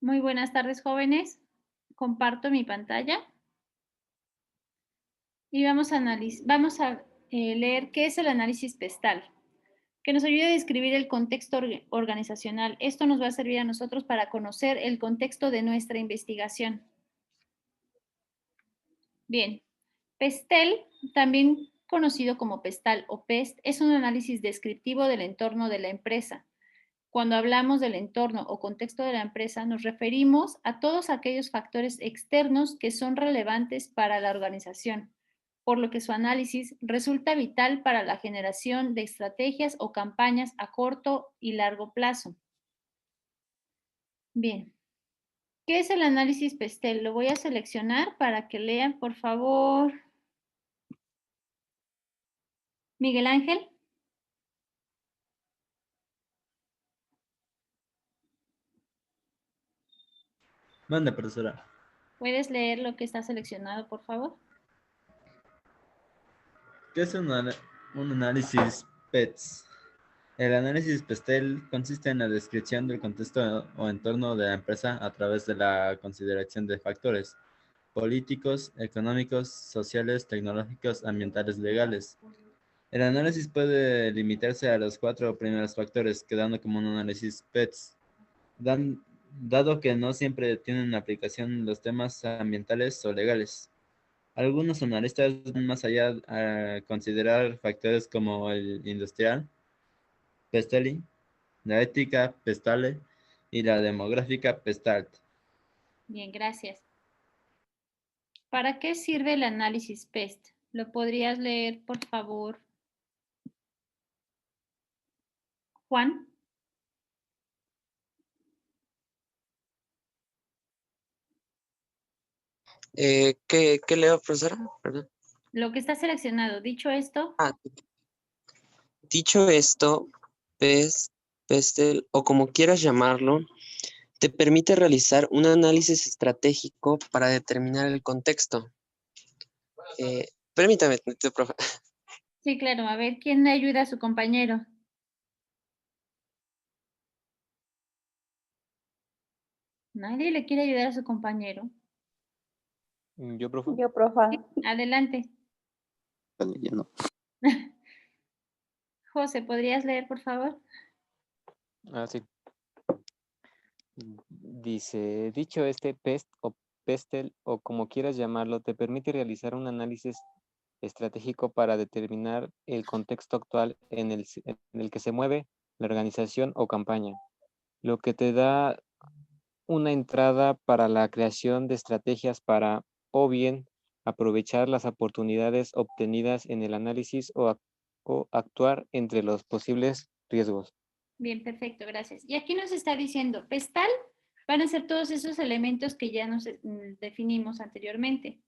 Muy buenas tardes, jóvenes. Comparto mi pantalla y vamos a leer qué es el análisis PESTAL, que nos ayuda a describir el contexto organizacional. Esto nos va a servir a nosotros para conocer el contexto de nuestra investigación. Bien, PESTEL, también conocido como PESTAL o PEST, es un análisis descriptivo del entorno de la empresa. Cuando hablamos del entorno o contexto de la empresa, nos referimos a todos aquellos factores externos que son relevantes para la organización, por lo que su análisis resulta vital para la generación de estrategias o campañas a corto y largo plazo. Bien, ¿qué es el análisis PESTEL? Lo voy a seleccionar para que lean, por favor. Miguel Ángel. Mande, profesora. ¿Puedes leer lo que está seleccionado, por favor? ¿Qué es un análisis PETS? El análisis PESTEL consiste en la descripción del contexto o entorno de la empresa a través de la consideración de factores políticos, económicos, sociales, tecnológicos, ambientales, legales. El análisis puede limitarse a los 4 primeros factores, quedando como un análisis PETS, dado que no siempre tienen aplicación los temas ambientales o legales. Algunos analistas van más allá a considerar factores como el industrial, Pesteli, la ética, Pestale, y la demográfica, Pestalt. Bien, gracias. ¿Para qué sirve el análisis PEST? ¿Lo podrías leer, por favor, Juan? ¿Qué leo, profesora? Perdón. Lo que está seleccionado. Dicho esto, Ah, dicho esto, PESTEL, o como quieras llamarlo, te permite realizar un análisis estratégico para determinar el contexto. Permítame, profe. sí, claro. A ver, ¿quién le ayuda a su compañero? Nadie le quiere ayudar a su compañero. Yo, profe. Yo, profa. Sí, adelante. Está leyendo. José, ¿podrías leer, por favor? Ah, sí. Dice, dicho este PEST o PESTEL o como quieras llamarlo, te permite realizar un análisis estratégico para determinar el contexto actual en el que se mueve la organización o campaña, lo que te da una entrada para la creación de estrategias para, o bien, aprovechar las oportunidades obtenidas en el análisis o actuar entre los posibles riesgos. Bien, perfecto, gracias. Y aquí nos está diciendo, PESTAL van a ser todos esos elementos que ya nos definimos anteriormente.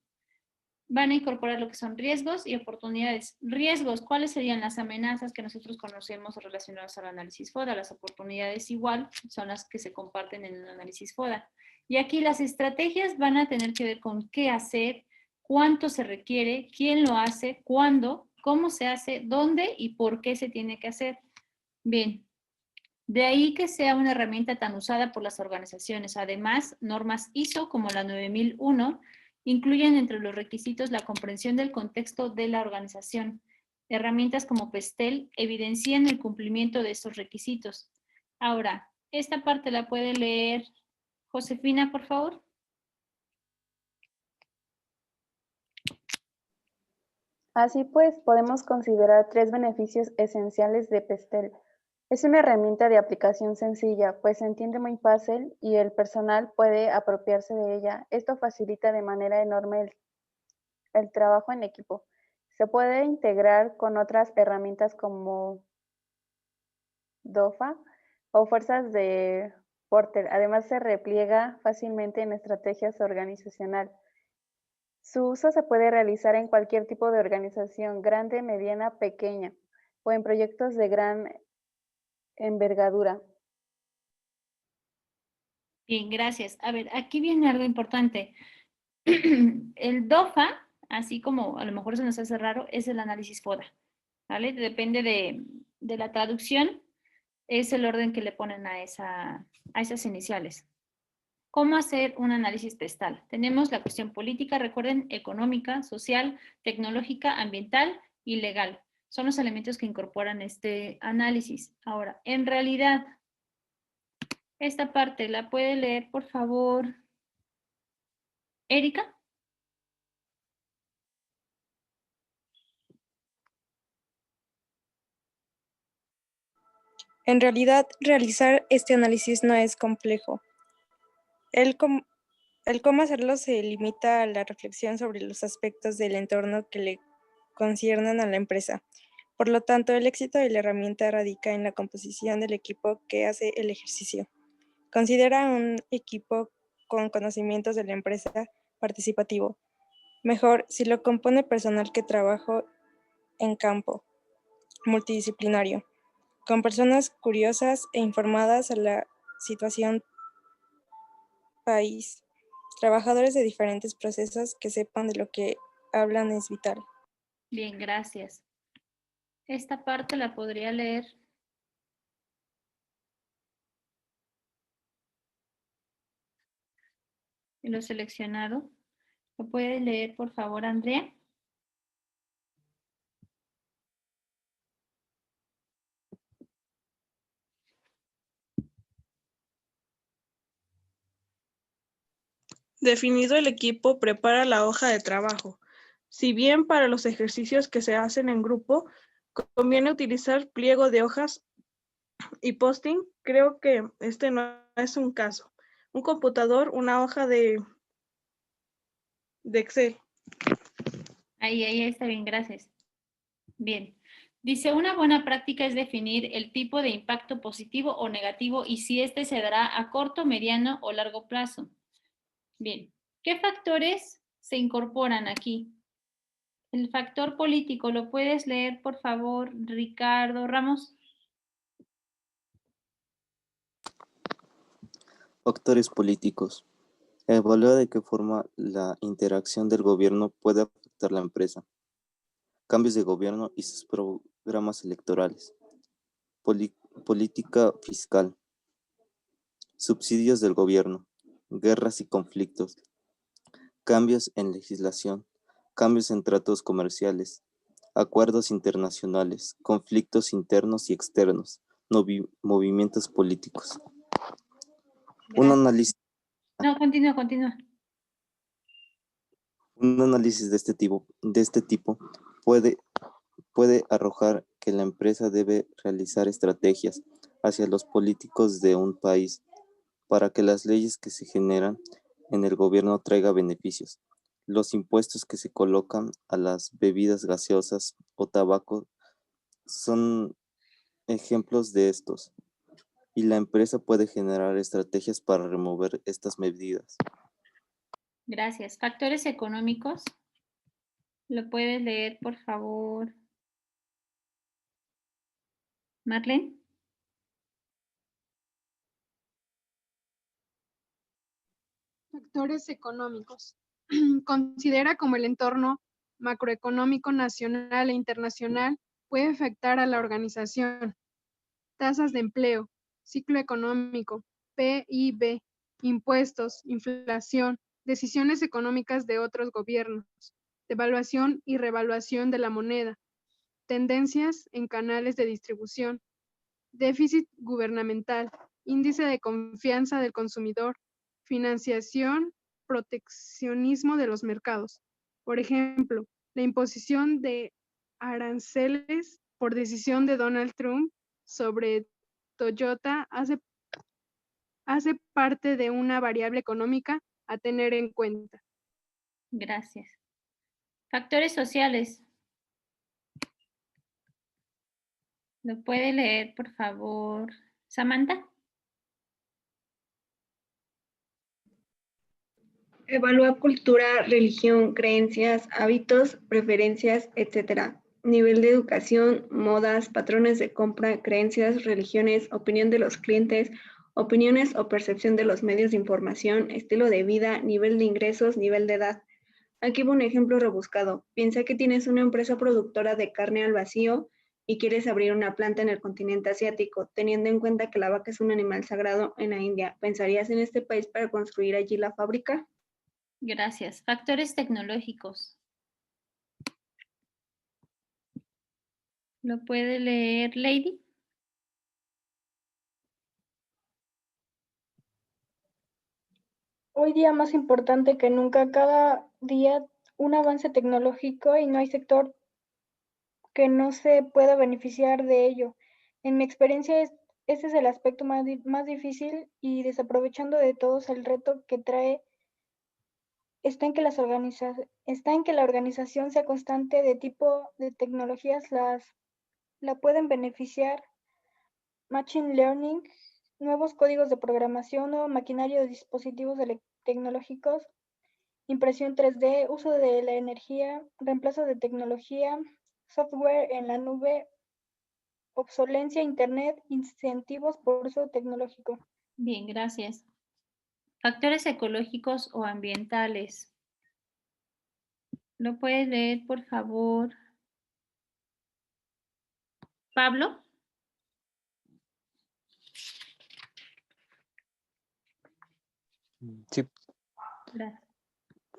Van a incorporar lo que son riesgos y oportunidades. Riesgos, ¿cuáles serían las amenazas que nosotros conocemos relacionadas al análisis FODA? Las oportunidades igual son las que se comparten en el análisis FODA. Y aquí las estrategias van a tener que ver con qué hacer, cuánto se requiere, quién lo hace, cuándo, cómo se hace, dónde y por qué se tiene que hacer. Bien, de ahí que sea una herramienta tan usada por las organizaciones. Además, normas ISO como la 9001 incluyen entre los requisitos la comprensión del contexto de la organización. Herramientas como PESTEL evidencian el cumplimiento de estos requisitos. Ahora, esta parte la puede leer Josefina, por favor. Así pues, podemos considerar 3 beneficios esenciales de PESTEL. Es una herramienta de aplicación sencilla, pues se entiende muy fácil y el personal puede apropiarse de ella. Esto facilita de manera enorme el trabajo en equipo. Se puede integrar con otras herramientas como DOFA o fuerzas de Porter. Además, se repliega fácilmente en estrategias organizacional. Su uso se puede realizar en cualquier tipo de organización, grande, mediana, pequeña, o en proyectos de gran envergadura. Bien, gracias. A ver, aquí viene algo importante. El DOFA, así como a lo mejor se nos hace raro, es el análisis FODA, ¿vale? Depende de la traducción, es el orden que le ponen a esas iniciales. ¿Cómo hacer un análisis pestal? Tenemos la cuestión política, recuerden, económica, social, tecnológica, ambiental y legal. Son los elementos que incorporan este análisis. Ahora, en realidad, esta parte la puede leer, por favor, Erika. En realidad, realizar este análisis no es complejo. El cómo hacerlo se limita a la reflexión sobre los aspectos del entorno que le conciernen a la empresa. Por lo tanto, el éxito de la herramienta radica en la composición del equipo que hace el ejercicio. Considera un equipo con conocimientos de la empresa participativo. Mejor, si lo compone personal que trabaja en campo, multidisciplinario, con personas curiosas e informadas a la situación país, trabajadores de diferentes procesos que sepan de lo que hablan es vital. Bien, gracias. Esta parte la podría leer. Lo seleccionado. ¿Lo puede leer, por favor, Andrea? Definido el equipo, prepara la hoja de trabajo. Si bien para los ejercicios que se hacen en grupo, conviene utilizar pliego de hojas y posting, creo que este no es un caso. Un computador, una hoja de Excel. Ahí está bien, gracias. Bien. Dice, una buena práctica es definir el tipo de impacto positivo o negativo y si este se dará a corto, mediano o largo plazo. Bien. ¿Qué factores se incorporan aquí? El factor político, ¿lo puedes leer, por favor, Ricardo Ramos? Factores políticos. Evalúa de qué forma la interacción del gobierno puede afectar la empresa. Cambios de gobierno y sus programas electorales. Política fiscal. Subsidios del gobierno. Guerras y conflictos. Cambios en legislación. Cambios en tratos comerciales. Acuerdos internacionales. Conflictos internos y externos. Movimientos políticos. Un análisis. No, continúa. Un análisis de este tipo puede arrojar que la empresa debe realizar estrategias hacia los políticos de un país para que las leyes que se generan en el gobierno traigan beneficios. Los impuestos que se colocan a las bebidas gaseosas o tabaco son ejemplos de estos, y la empresa puede generar estrategias para remover estas medidas. Gracias. Factores económicos. ¿Lo puedes leer, por favor, Marlene? Factores económicos. Considera cómo el entorno macroeconómico nacional e internacional puede afectar a la organización. Tasas de empleo, ciclo económico, PIB, impuestos, inflación, decisiones económicas de otros gobiernos, devaluación y revaluación de la moneda, tendencias en canales de distribución, déficit gubernamental, índice de confianza del consumidor, financiación, proteccionismo de los mercados. Por ejemplo, la imposición de aranceles por decisión de Donald Trump sobre Toyota hace parte de una variable económica a tener en cuenta. Gracias. Factores sociales. ¿Lo puede leer, por favor, Samantha? Evalúa cultura, religión, creencias, hábitos, preferencias, etc. Nivel de educación, modas, patrones de compra, creencias, religiones, opinión de los clientes, opiniones o percepción de los medios de información, estilo de vida, nivel de ingresos, nivel de edad. Aquí va un ejemplo rebuscado. Piensa que tienes una empresa productora de carne al vacío y quieres abrir una planta en el continente asiático, teniendo en cuenta que la vaca es un animal sagrado en la India, ¿pensarías en este país para construir allí la fábrica? Gracias. Factores tecnológicos. ¿Lo puede leer Lady? Hoy día más importante que nunca, cada día un avance tecnológico y no hay sector que no se pueda beneficiar de ello. En mi experiencia, este es el aspecto más difícil y desaprovechando de todos el reto que trae está en que la organización sea constante de tipo de tecnologías la pueden beneficiar, machine learning, nuevos códigos de programación o maquinaria de dispositivos tecnológicos, impresión 3D, uso de la energía, reemplazo de tecnología, software en la nube, obsolencia, internet, incentivos por uso tecnológico. Bien, gracias. Factores ecológicos o ambientales. ¿Lo puedes leer, por favor, Pablo? Sí. Gracias.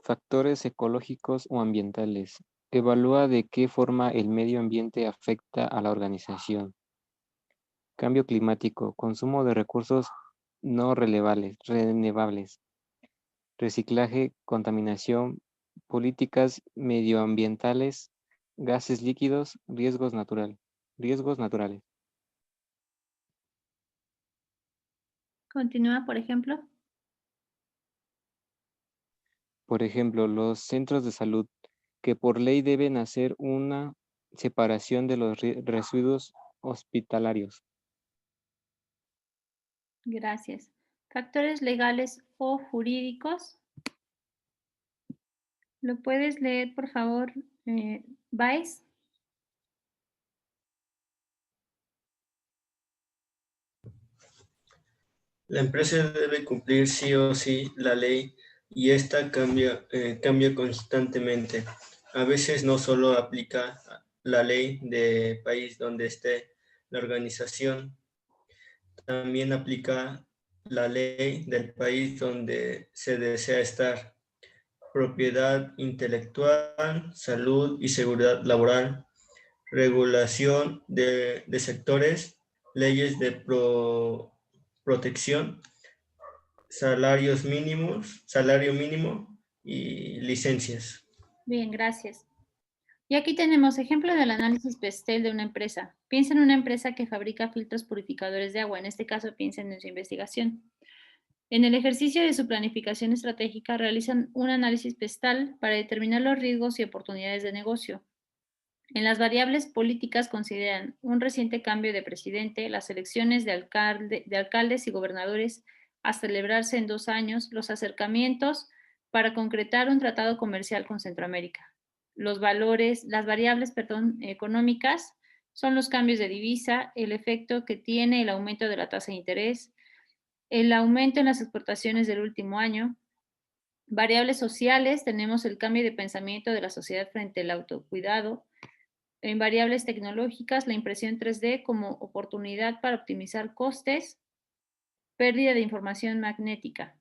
Factores ecológicos o ambientales. Evalúa de qué forma el medio ambiente afecta a la organización. Cambio climático, consumo de recursos no renovables, reciclaje, contaminación, políticas medioambientales, gases líquidos, riesgos naturales. Continúa, por ejemplo. Por ejemplo, los centros de salud, que por ley deben hacer una separación de los residuos hospitalarios. Gracias. Factores legales o jurídicos. ¿Lo puedes leer, por favor, Baez? La empresa debe cumplir sí o sí la ley y esta cambia constantemente. A veces no solo aplica la ley del país donde esté la organización, también aplica la ley del país donde se desea estar. Propiedad intelectual, salud y seguridad laboral, regulación de sectores, leyes de protección, salario mínimo y licencias. Bien, gracias. Y aquí tenemos ejemplo del análisis PESTEL de una empresa. Piensa en una empresa que fabrica filtros purificadores de agua. En este caso, piensen en su investigación. En el ejercicio de su planificación estratégica, realizan un análisis PESTAL para determinar los riesgos y oportunidades de negocio. En las variables políticas consideran un reciente cambio de presidente, las elecciones de alcaldes y gobernadores a celebrarse en 2 años, los acercamientos para concretar un tratado comercial con Centroamérica. Las variables, económicas son los cambios de divisa, el efecto que tiene el aumento de la tasa de interés, el aumento en las exportaciones del último año. Variables sociales, tenemos el cambio de pensamiento de la sociedad frente al autocuidado. En variables tecnológicas, la impresión 3D como oportunidad para optimizar costes, pérdida de información magnética.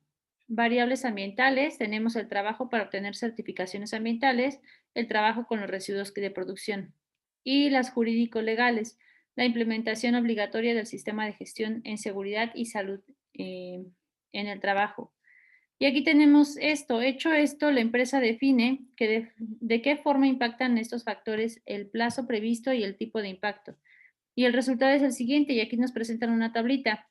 Variables ambientales, tenemos el trabajo para obtener certificaciones ambientales, el trabajo con los residuos de producción. Y las jurídico-legales, la implementación obligatoria del sistema de gestión en seguridad y salud en el trabajo. Y aquí tenemos esto. Hecho esto, la empresa define de qué forma impactan estos factores, el plazo previsto y el tipo de impacto. Y el resultado es el siguiente, y aquí nos presentan una tablita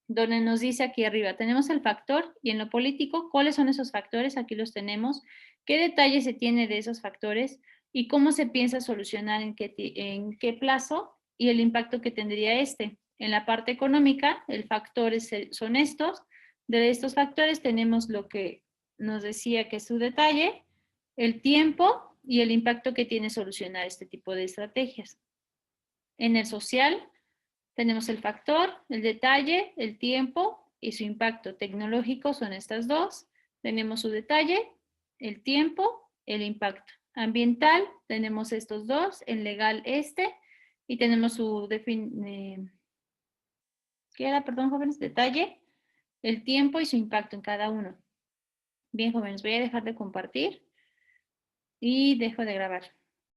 donde nos dice aquí arriba, tenemos el factor y en lo político, ¿cuáles son esos factores? Aquí los tenemos. ¿Qué detalle se tiene de esos factores? Y cómo se piensa solucionar en qué plazo y el impacto que tendría este. En la parte económica, el factor son estos. De estos factores tenemos lo que nos decía que es su detalle, el tiempo y el impacto que tiene solucionar este tipo de estrategias. En el social tenemos el factor, el detalle, el tiempo y su impacto tecnológico son estas dos. Tenemos su detalle, el tiempo, el impacto. Ambiental tenemos estos dos, en legal Y tenemos su ¿qué era, perdón, jóvenes? Detalle, el tiempo y su impacto en cada uno. Bien, jóvenes, voy a dejar de compartir y dejo de grabar.